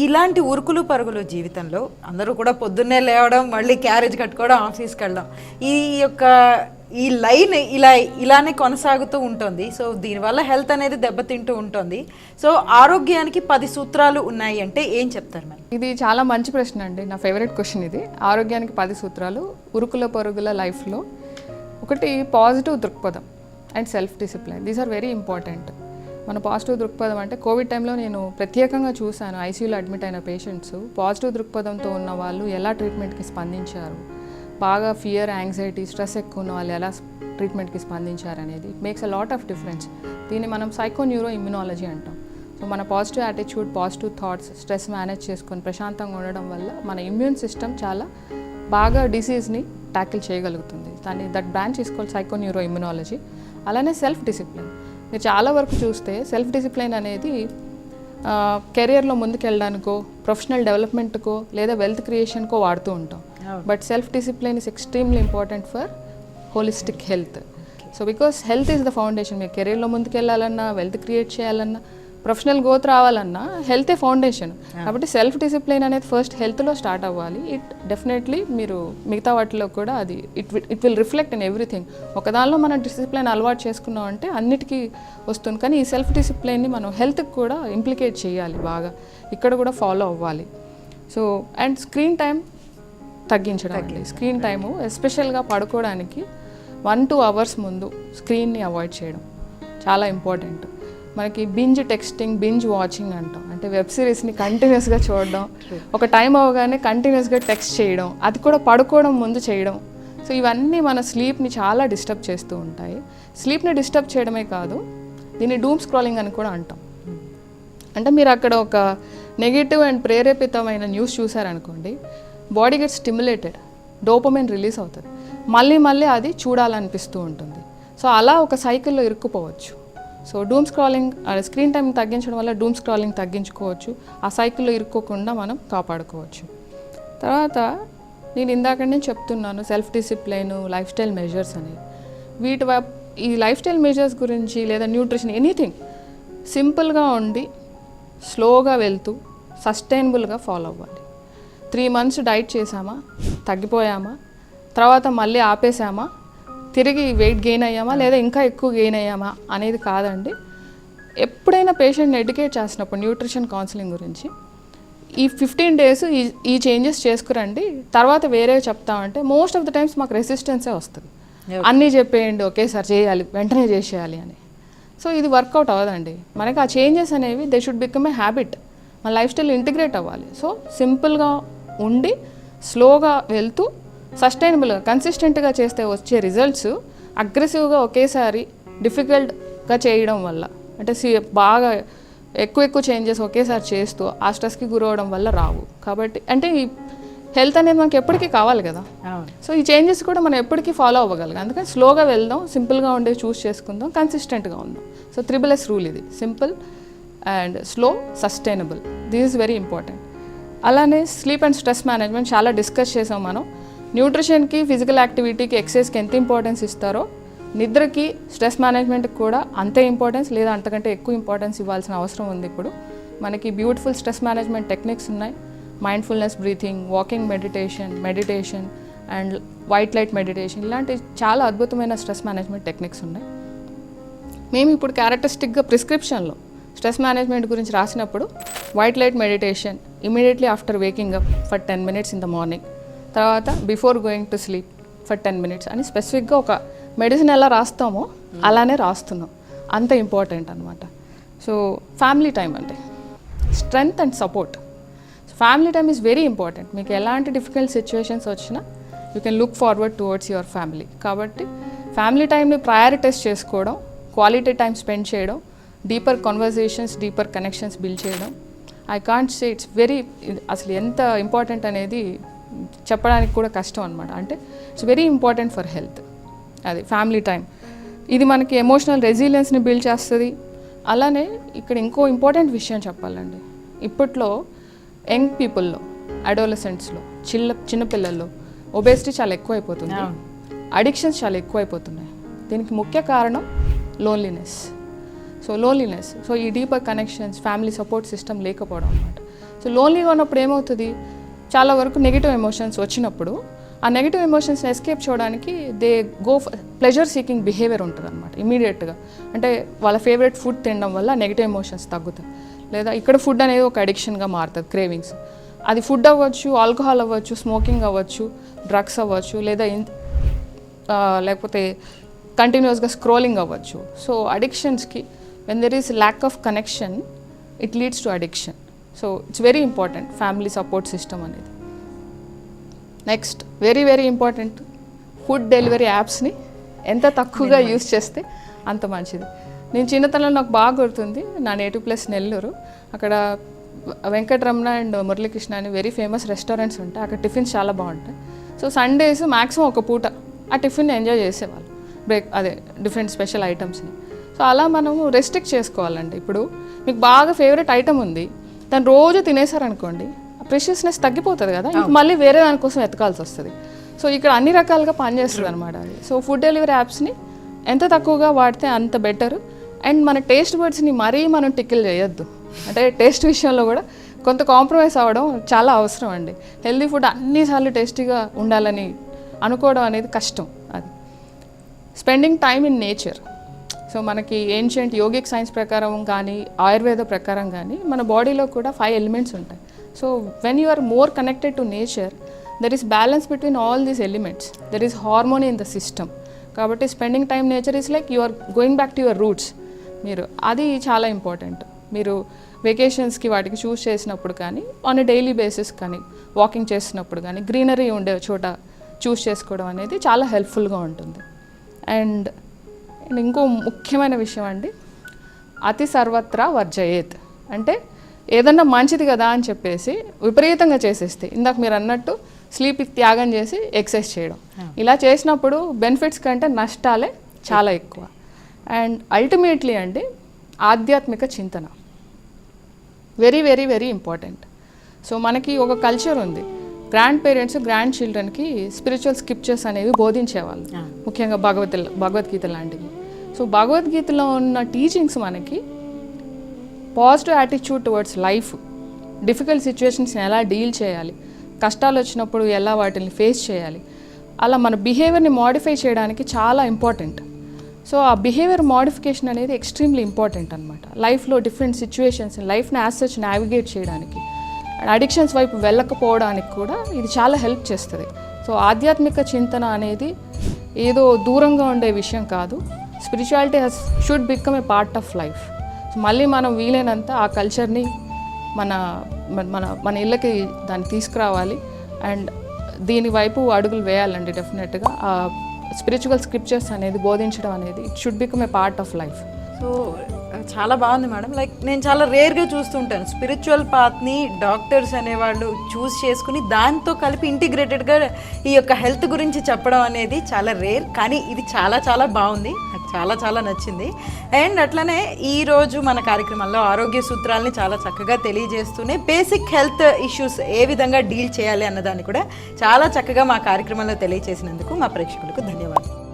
ఇలాంటి ఉరుకులు పరుగులు జీవితంలో అందరూ కూడా పొద్దున్నే లేవడం, మళ్ళీ క్యారేజ్ కట్టుకోవడం, ఆఫీస్కి వెళ్ళడం, ఈ యొక్క ఈ లైన్ ఇలానే కొనసాగుతూ ఉంటుంది. సో దీనివల్ల హెల్త్ అనేది దెబ్బతింటూ ఉంటుంది. సో ఆరోగ్యానికి 10 సూత్రాలు ఉన్నాయి అంటే ఏం చెప్తారు మేడం? ఇది చాలా మంచి ప్రశ్న అండి, నా ఫేవరెట్ క్వశ్చన్ ఇది. ఆరోగ్యానికి 10 సూత్రాలు ఉరుకుల పరుగుల లైఫ్లో. ఒకటి, పాజిటివ్ దృక్పథం and self discipline. These are very important. మన పాజిటివ్ దృక్పథం అంటే కోవిడ్ టైంలో నేను ప్రత్యేకంగా చూశాను, ఐసీయూలో అడ్మిట్ అయిన పేషెంట్స్ పాజిటివ్ దృక్పథంతో ఉన్న వాళ్ళు ఎలా ట్రీట్మెంట్కి స్పందించారు, బాగా ఫియర్, యాంగ్జైటీ, స్ట్రెస్ ఎక్కువ ఉన్న వాళ్ళు ఎలా ట్రీట్మెంట్కి స్పందించారు అనేది makes a lot of difference. దీన్ని మనం సైకోన్యూరో ఇమ్యునాలజీ అంటాం. సో మన positive attitude, positive thoughts, stress manage చేసుకొని ప్రశాంతంగా ఉండడం వల్ల మన ఇమ్యూన్ సిస్టమ్ చాలా బాగా డిసీజ్ని ట్యాకిల్ చేయగలుగుతుంది. That branch is called psychoneuroimmunology. అలానే సెల్ఫ్ డిసిప్లిన్. మీరు చాలా వరకు చూస్తే సెల్ఫ్ డిసిప్లిన్ అనేది కెరియర్లో ముందుకెళ్ళడానికో, ప్రొఫెషనల్ డెవలప్మెంట్కో లేదా వెల్త్ క్రియేషన్కో వాడుతూ ఉంటాం. But self discipline is extremely important for holistic health. So because health is the foundation. మీరు కెరియర్లో ముందుకెళ్ళాలన్నా, వెల్త్ క్రియేట్ చేయాలన్నా, ప్రొఫెషనల్ గ్రోత్ రావాలన్నా హెల్తే ఫౌండేషన్. కాబట్టి సెల్ఫ్ డిసిప్లిన్ అనేది ఫస్ట్ హెల్త్లో స్టార్ట్ అవ్వాలి. ఇట్ డెఫినెట్లీ మీరు మిగతా వాటిలో కూడా అది it will reflect in everything. ఒకదానిలో మనం డిసిప్లిన్ అలవాటు చేసుకున్నాం అంటే అన్నిటికీ వస్తుంది. కానీ ఈ సెల్ఫ్ డిసిప్లిన్ని మనం హెల్త్కి కూడా ఇంప్లికేట్ చేయాలి, బాగా ఇక్కడ కూడా ఫాలో అవ్వాలి. సో అండ్ స్క్రీన్ టైం తగ్గించడం అండి. స్క్రీన్ టైము ఎస్పెషల్గా పడుకోవడానికి 1-2 అవర్స్ ముందు స్క్రీన్ని అవాయిడ్ చేయడం చాలా ఇంపార్టెంట్. మనకి బింజ్ టెక్స్టింగ్, బింజ్ వాచింగ్ అంటాం. అంటే వెబ్ సిరీస్ని కంటిన్యూస్గా చూడడం, ఒక టైం అవ్వగానే కంటిన్యూస్గా టెక్స్ట్ చేయడం, అది కూడా పడుకోవడం ముందు చేయడం. సో ఇవన్నీ మన స్లీప్ని చాలా డిస్టర్బ్ చేస్తూ ఉంటాయి. స్లీప్ని డిస్టర్బ్ చేయడమే కాదు, దీన్ని డూమ్ స్క్రాలింగ్ అని కూడా అంటాం. అంటే మీరు అక్కడ ఒక నెగిటివ్ అండ్ ప్రేరేపితమైన న్యూస్ చూసారనుకోండి, body get stimulated, dopamine release అవుతుంది, మళ్ళీ అది చూడాలనిపిస్తూ ఉంటుంది. సో అలా ఒక సైకిల్లో ఇరుక్కుపోవచ్చు. So doom scrolling, screen time తగ్గించడం వల్ల డూమ్ స్క్రాలింగ్ తగ్గించుకోవచ్చు, ఆ సైకిల్లో ఇరుక్కోకుండా మనం కాపాడుకోవచ్చు. తర్వాత నేను ఇందాక నేను చెప్తున్నాను self discipline, life style measures అనేవి. ఈ లైఫ్ స్టైల్ మెజర్స్ గురించి లేదా న్యూట్రిషన్ ఎనీథింగ్ సింపుల్గా ఉండి స్లోగా వెళ్తూ సస్టైనబుల్గా ఫాలో అవ్వాలి. 3 months డైట్ చేసామా, తగ్గిపోయామా, తర్వాత మళ్ళీ ఆపేసామా, తిరిగి వెయిట్ గెయిన్ అయ్యామా లేదా ఇంకా ఎక్కువ గెయిన్ అయ్యామా అనేది కాదండి. ఎప్పుడైనా పేషెంట్ని ఎడ్యుకేట్ చేసినప్పుడు న్యూట్రిషన్ కౌన్సిలింగ్ గురించి ఈ 15 days ఈ చేంజెస్ చేసుకురండి, తర్వాత వేరే చెప్తామంటే మోస్ట్ ఆఫ్ ద టైమ్స్ మాకు రెసిస్టెన్సే వస్తుంది. అన్నీ చెప్పేయండి, ఒకేసారి చేయాలి, వెంటనే చేసేయాలి అని. సో ఇది వర్కౌట్ అవ్వదండి. మనకి ఆ చేంజెస్ అనేవి they should become a habit, మన లైఫ్ స్టైల్ ఇంటిగ్రేట్ అవ్వాలి. సో సింపుల్గా ఉండి స్లోగా వెళ్తూ సస్టైనబుల్గా కన్సిస్టెంట్గా చేస్తే వచ్చే రిజల్ట్స్ అగ్రెసివ్గా ఒకేసారి డిఫికల్ట్గా చేయడం వల్ల, అంటే బాగా ఎక్కువ చేంజెస్ ఒకేసారి చేస్తూ ఆ స్ట్రెస్కి గురవడం వల్ల రావు. కాబట్టి అంటే ఈ హెల్త్ అనేది మనకి ఎప్పటికీ కావాలి కదా. సో ఈ చేంజెస్ కూడా మనం ఎప్పటికీ ఫాలో అవ్వగలం. అందుకని స్లోగా వెళ్దాం, సింపుల్గా ఉండే చూస్ చేసుకుందాం, కన్సిస్టెంట్గా ఉందాం. సో 3S రూల్ ఇది, simple and slow, sustainable. This is very important. అలానే స్లీప్ అండ్ స్ట్రెస్ మేనేజ్మెంట్ చాలా డిస్కస్ చేసాం మనం. న్యూట్రిషన్కి, ఫిజికల్ యాక్టివిటీకి, ఎక్సర్సైజ్కి ఎంత ఇంపార్టెన్స్ ఇస్తారో నిద్రకి, స్ట్రెస్ మేనేజ్మెంట్కి కూడా అంతే ఇంపార్టెన్స్ లేదా అంతకంటే ఎక్కువ ఇంపార్టెన్స్ ఇవ్వాల్సిన అవసరం ఉంది. ఇప్పుడు మనకి బ్యూటిఫుల్ స్ట్రెస్ మేనేజ్మెంట్ టెక్నిక్స్ ఉన్నాయి. Mindfulness breathing, walking meditation and white light meditation, ఇలాంటి చాలా అద్భుతమైన స్ట్రెస్ మేనేజ్మెంట్ టెక్నిక్స్ ఉన్నాయి. మేము ఇప్పుడు క్యారెక్టరిస్టిక్గా ప్రిస్క్రిప్షన్లో స్ట్రెస్ మేనేజ్మెంట్ గురించి రాసినప్పుడు white light meditation immediately after waking up for 10 minutes in the morning, తర్వాత before going to sleep for 10 minutes అని స్పెసిఫిక్గా ఒక మెడిసిన్ ఎలా రాస్తామో అలానే రాస్తున్నాం. అంత ఇంపార్టెంట్ అనమాట. సో ఫ్యామిలీ టైం అంటే strength and support. Family time is very important. మీకు ఎలాంటి డిఫికల్ట్ సిచ్యువేషన్స్ వచ్చినా you can look forward towards your family. కాబట్టి ఫ్యామిలీ టైంని ప్రయారిటైజ్ చేసుకోవడం, క్వాలిటీ టైం స్పెండ్ చేయడం, deeper conversations, deeper connections build చేయడం. I can't say it's very, అసలు ఎంత ఇంపార్టెంట్ అనేది చెప్పడానికి కూడా కష్టం అనమాట. అంటే it's very important for health. అది ఫ్యామిలీ టైం. ఇది మనకి ఎమోషనల్ రెసిలియన్స్ని బిల్డ్ చేస్తుంది. అలానే ఇక్కడ ఇంకో ఇంపార్టెంట్ విషయం చెప్పాలండి. ఇప్పట్లో యంగ్ పీపుల్లో, అడోలసెంట్స్లో, చిన్నపిల్లల్లో ఒబేసిటీ చాలా ఎక్కువైపోతుంది, అడిక్షన్స్ చాలా ఎక్కువైపోతున్నాయి. దీనికి ముఖ్య కారణం లోన్లీనెస్. సో ఈ deeper connections, family support system లేకపోవడం అన్నమాట. సో లోన్లీగా ఉన్నప్పుడు ఏమవుతుంది, చాలా వరకు నెగిటివ్ ఎమోషన్స్ వచ్చినప్పుడు ఆ నెగిటివ్ ఎమోషన్స్ని ఎస్కేప్ చేయడానికి they go pleasure seeking behaviour ఉంటుంది అనమాట ఇమీడియట్గా. అంటే వాళ్ళ ఫేవరెట్ ఫుడ్ తినడం వల్ల నెగిటివ్ ఎమోషన్స్ తగ్గుతాయి. లేదా ఇక్కడ ఫుడ్ అనేది ఒక అడిక్షన్గా మారుతుంది, క్రేవింగ్స్. అది ఫుడ్ అవ్వచ్చు, ఆల్కహాల్ అవ్వచ్చు, స్మోకింగ్ అవ్వచ్చు, డ్రగ్స్ అవ్వచ్చు, లేదా లేకపోతే కంటిన్యూస్గా స్క్రోలింగ్ అవ్వచ్చు. సో అడిక్షన్స్కి when there is lack of connection it leads to addiction. So it's very important family support system అనేది. Next very very important, food delivery యాప్స్ని ఎంత తక్కువగా యూస్ చేస్తే అంత మంచిది. నేను చిన్నతనంలో నాకు బాగా గుర్తుంది, నా నేటివ్ ప్లేస్ నెల్లూరు. అక్కడ వెంకటరమణ అండ్ మురళీకృష్ణ అని వెరీ ఫేమస్ రెస్టారెంట్స్ ఉంటాయి. అక్కడ టిఫిన్స్ చాలా బాగుంటాయి. సో సండేస్ మ్యాక్సిమం ఒక పూట ఆ టిఫిన్ ఎంజాయ్ చేసేవాళ్ళు, డిఫరెంట్ స్పెషల్ ఐటమ్స్ని. సో అలా మనము రెస్ట్రిక్ట్ చేసుకోవాలండి. ఇప్పుడు మీకు బాగా ఫేవరెట్ ఐటమ్ ఉంది, దాన్ని రోజు తినేసారనుకోండి, ప్రెషియస్నెస్ తగ్గిపోతుంది కదా, ఇంక మళ్ళీ వేరే దానికోసం ఎతకాల్సి వస్తుంది. సో ఇక్కడ అన్ని రకాలుగా పనిచేస్తుంది అనమాట అది. సో ఫుడ్ డెలివరీ యాప్స్ని ఎంత తక్కువగా వాడితే అంత బెటర్. అండ్ మన టేస్ట్ బర్డ్స్ని మరీ మనం టికిల్ చేయొద్దు. అంటే టేస్ట్ విషయంలో కూడా కొంత కాంప్రమైజ్ అవ్వడం చాలా అవసరం అండి. హెల్దీ ఫుడ్ అన్నిసార్లు టేస్టీగా ఉండాలని అనుకోవడం అనేది కష్టం. అది spending time in nature. So మనకి ఏన్షియంట్ యోగిక్ సైన్స్ ప్రకారం కానీ ఆయుర్వేద ప్రకారం కానీ మన బాడీలో కూడా 5 ఎలిమెంట్స్ ఉంటాయి. So when you are more connected to nature there is balance between all these elements, there is harmony in the system. కాబట్టి spending time nature is like you are going back to your roots. మీరు అది చాలా important. మీరు వెకేషన్స్కి వాటికి చూస్ చేసినప్పుడు కానీ on a daily basis కానీ walking చేసినప్పుడు కానీ గ్రీనరీ ఉండే చోట చూస్ చేసుకోవడం అనేది చాలా హెల్ప్ఫుల్గా ఉంటుంది. అండ్ ఇంకో ముఖ్యమైన విషయం అండి, అతి సర్వత్రా వర్జయేత్. అంటే ఏదన్నా మంచిది కదా అని చెప్పేసి విపరీతంగా చేసేస్తే, ఇందాక మీరు అన్నట్టు స్లీప్ త్యాగం చేసి ఎక్సర్సైజ్ చేయడం, ఇలా చేసినప్పుడు బెనిఫిట్స్ కంటే నష్టాలే చాలా ఎక్కువ. అండ్ అల్టిమేట్లీ అండి ఆధ్యాత్మిక చింతన very very very important. So మనకి ఒక కల్చర్ ఉంది, గ్రాండ్ పేరెంట్స్ గ్రాండ్ చిల్డ్రన్కి స్పిరిచువల్ స్క్రిప్చర్స్ అనేవి బోధించేవాళ్ళు, ముఖ్యంగా భగవద్గీత లాంటివి. సో భగవద్గీతలో ఉన్న టీచింగ్స్ మనకి positive attitude towards life, difficult సిచ్యువేషన్స్ని ఎలా డీల్ చేయాలి, కష్టాలు వచ్చినప్పుడు ఎలా వాటిని ఫేస్ చేయాలి, అలా మన బిహేవియర్ని మోడిఫై చేయడానికి చాలా ఇంపార్టెంట్. సో ఆ బిహేవియర్ మోడిఫికేషన్ అనేది ఎక్స్ట్రీమ్లీ ఇంపార్టెంట్ అనమాట. లైఫ్లో డిఫరెంట్ సిచ్యువేషన్స్, లైఫ్ని యాజ్ సచ్ నావిగేట్ చేయడానికి, అడిక్షన్స్ వైపు వెళ్ళకపోవడానికి కూడా ఇది చాలా హెల్ప్ చేస్తుంది. సో ఆధ్యాత్మిక చింతన అనేది ఏదో దూరంగా ఉండే విషయం కాదు. Spirituality should become a part of life. So మళ్ళీ మనం వీలైనంత ఆ కల్చర్ని మన మన మన ఇళ్ళకి దాన్ని తీసుకురావాలి అండ్ దీని వైపు అడుగులు వేయాలండి. డెఫినెట్గా ఆ స్పిరిచువల్ స్క్రిప్చర్స్ అనేది బోధించడం అనేది it should become a part of life. So చాలా బాగుంది మేడం. లైక్ నేను చాలా రేర్గా చూస్తుంటాను స్పిరిచువల్ పాత్ని డాక్టర్స్ అనేవాళ్ళు చూస్ చేసుకుని దాంతో కలిపి ఇంటిగ్రేటెడ్గా ఈ యొక్క హెల్త్ గురించి చెప్పడం అనేది చాలా రేర్. కానీ ఇది చాలా చాలా బాగుంది, నాకు చాలా చాలా నచ్చింది. అండ్ అట్లనే ఈరోజు మన కార్యక్రమంలో ఆరోగ్య సూత్రాలని చాలా చక్కగా తెలియజేస్తూనే బేసిక్ హెల్త్ ఇష్యూస్ ఏ విధంగా డీల్ చేయాలి అన్నదాన్ని కూడా చాలా చక్కగా మా కార్యక్రమంలో తెలియజేసినందుకు మా ప్రేక్షకులకు ధన్యవాదాలు.